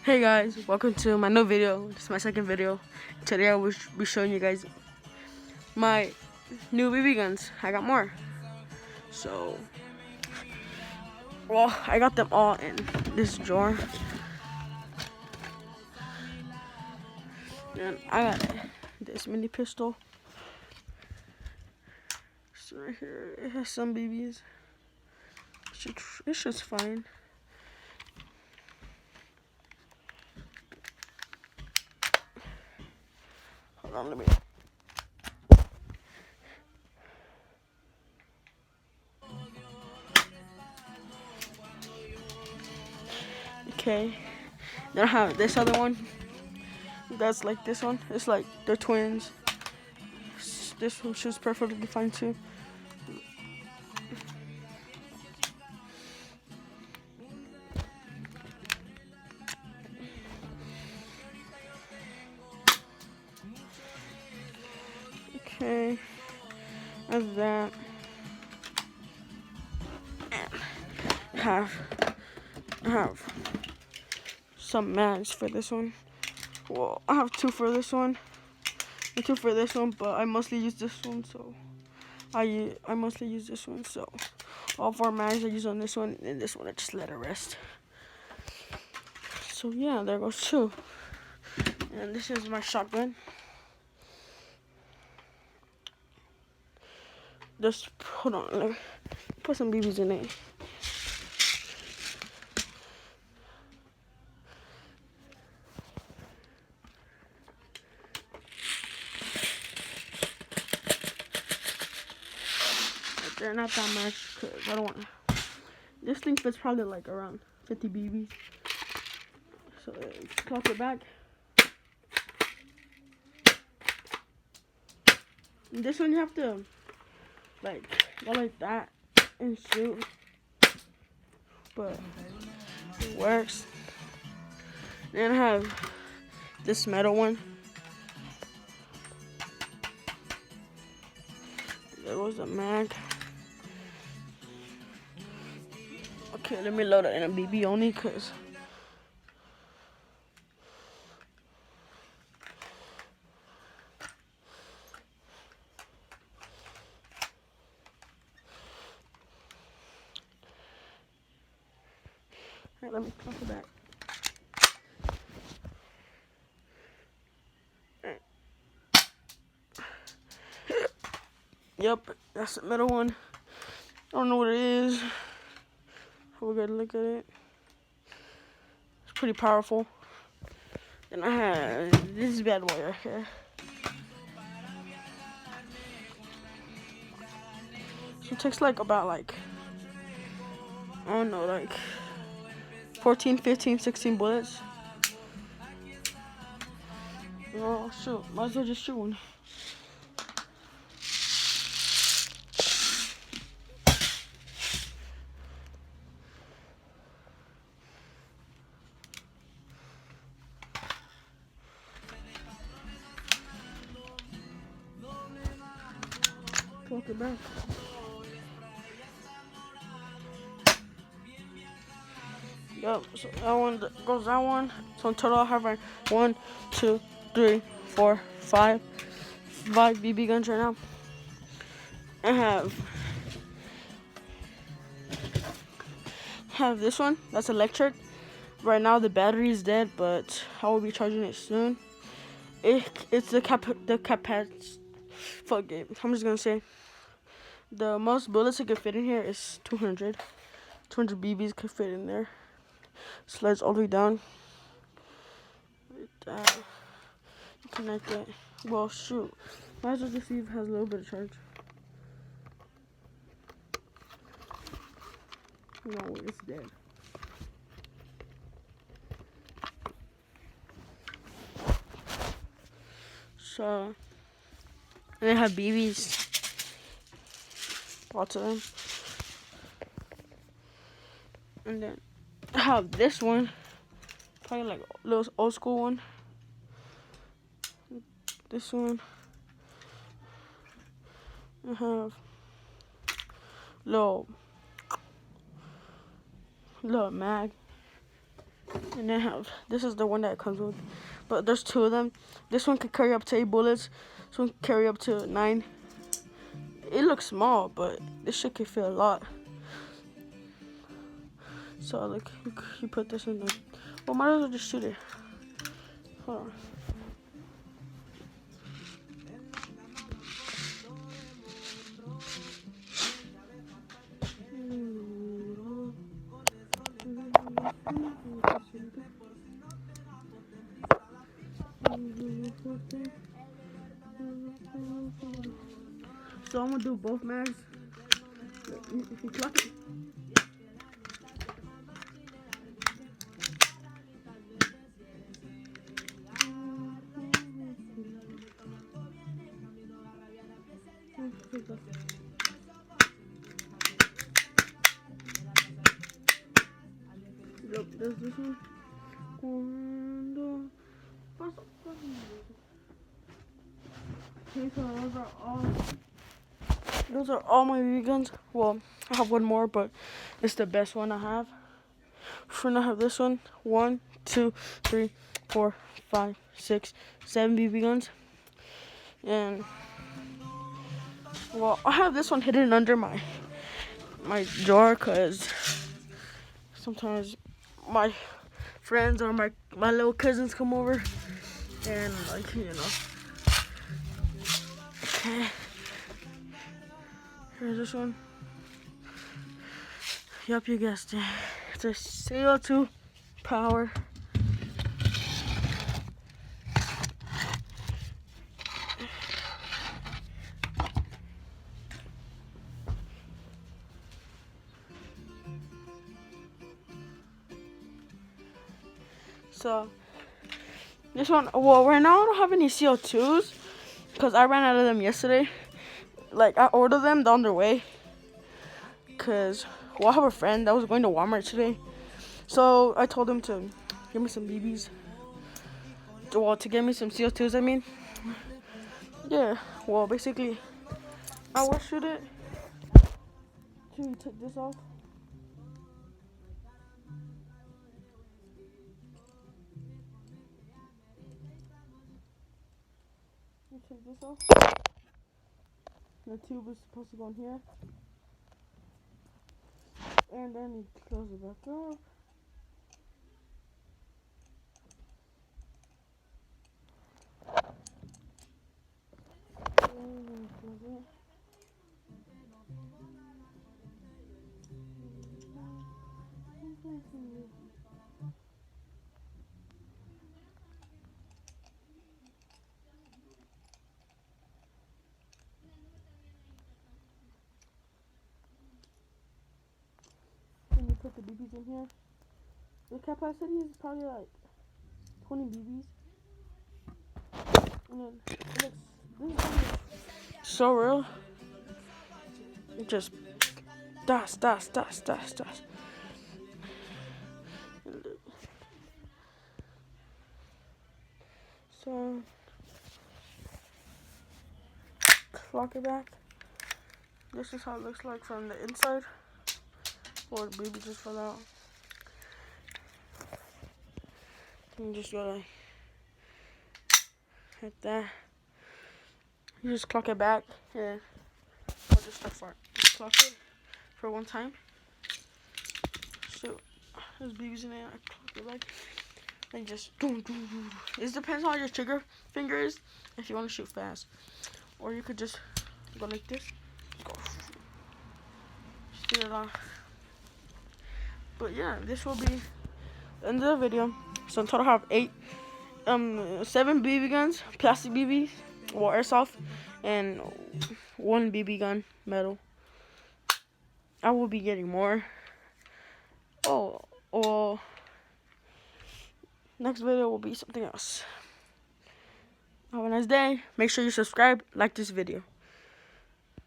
Hey guys, welcome to my new video. This is my second video. Today I will be showing you guys my new BB guns. I got more. So, well, I got them all in this drawer. And I got this mini pistol. So right here, it has some BBs. It's just fine. Hold on, let me. Okay. Then I have this other one. That's like this one. It's like they're twins. This one shoots perfectly fine too. Okay. That's that. I have some mags for this one. Well, I have two for this one and two for this one, but I mostly use this one, so I mostly use this one. So all four mags I use on this one, and this one I just let it rest. So yeah, there goes two. And this is my shotgun. Just hold on, let me put some BBs in it. They're not that much because I don't want to. This thing fits probably like around 50 BBs. So close it back. And this one you have to like go like that and shoot. But it works. Then I have this metal one. There was a mag. Okay, let me load it in a BB only, cause alright, let me close it back. Right. Yep, that's the middle one. I don't know what it is. We're gonna look at it. It's pretty powerful. Then I have this bad boy right here. So it takes like about I don't know, like 14, 15, 16 bullets. Oh shoot, might as well just shoot one. Talk it back. Yep, so that one goes that one. So in total I have like 1, 2, 3, 4, 5 BB guns right now. I have this one that's electric. Right now the battery is dead, but I will be charging it soon. It's the fuck it. I'm just gonna say the most bullets it could fit in here is 200. 200 BBs could fit in there. Slides all the way down. Connect it. Well, shoot. Might as well just see if it has a little bit of charge. No, it's dead. So, and they have BBs. Lots of them. And then I have this one. Probably like a little old school one. This one. I have little mag. And then this is the one that it comes with, but there's two of them. This one can carry up to 8 bullets. This one can carry up to 9. It looks small, but this shit can fit a lot. So look, you put this in there. Well, might as well just shoot it. Hold on. So I'm gonna do both mags. If you clock it. Yep, there's this one. Okay, so those are all my BB guns. Well, I have one more, but it's the best one I have. For now, I have this one. 1, 2, 3, 4, 5, 6, 7 BB guns. And well, I have this one hidden under my drawer because sometimes my friends or my little cousins come over and like, you know. Okay. Here's this one. Yup, you guessed it. It's a CO2 power. So this one, well, right now I don't have any CO2s because I ran out of them yesterday. Like, I ordered them, they're on their way. Because, well, I have a friend that was going to Walmart today. So I told him to give me some BBs. Well, to give me some CO2s, I mean. Yeah, well, basically, I will shoot it. Should we take this off? Take this off. The tube is supposed to go in here. And then you close it back up. And then close it. And you put the BBs in here. The capacity is probably like 20 BBs. And then it looks so real. It just dust. So clock it back. This is how it looks like from the inside. Or the BB just fell out. You just go like that. You just clock it back. Yeah. I'll just start for it. Just clock it for one time. So there's BBs in there. I clock it back. And just It depends on how your trigger finger is if you want to shoot fast. Or you could just go like this. Go. Shoot it off. But yeah, this will be the end of the video. So in total I have 7 BB guns, plastic BBs, or airsoft, and 1 BB gun, metal. I will be getting more. Oh, next video will be something else. Have a nice day. Make sure you subscribe, like this video.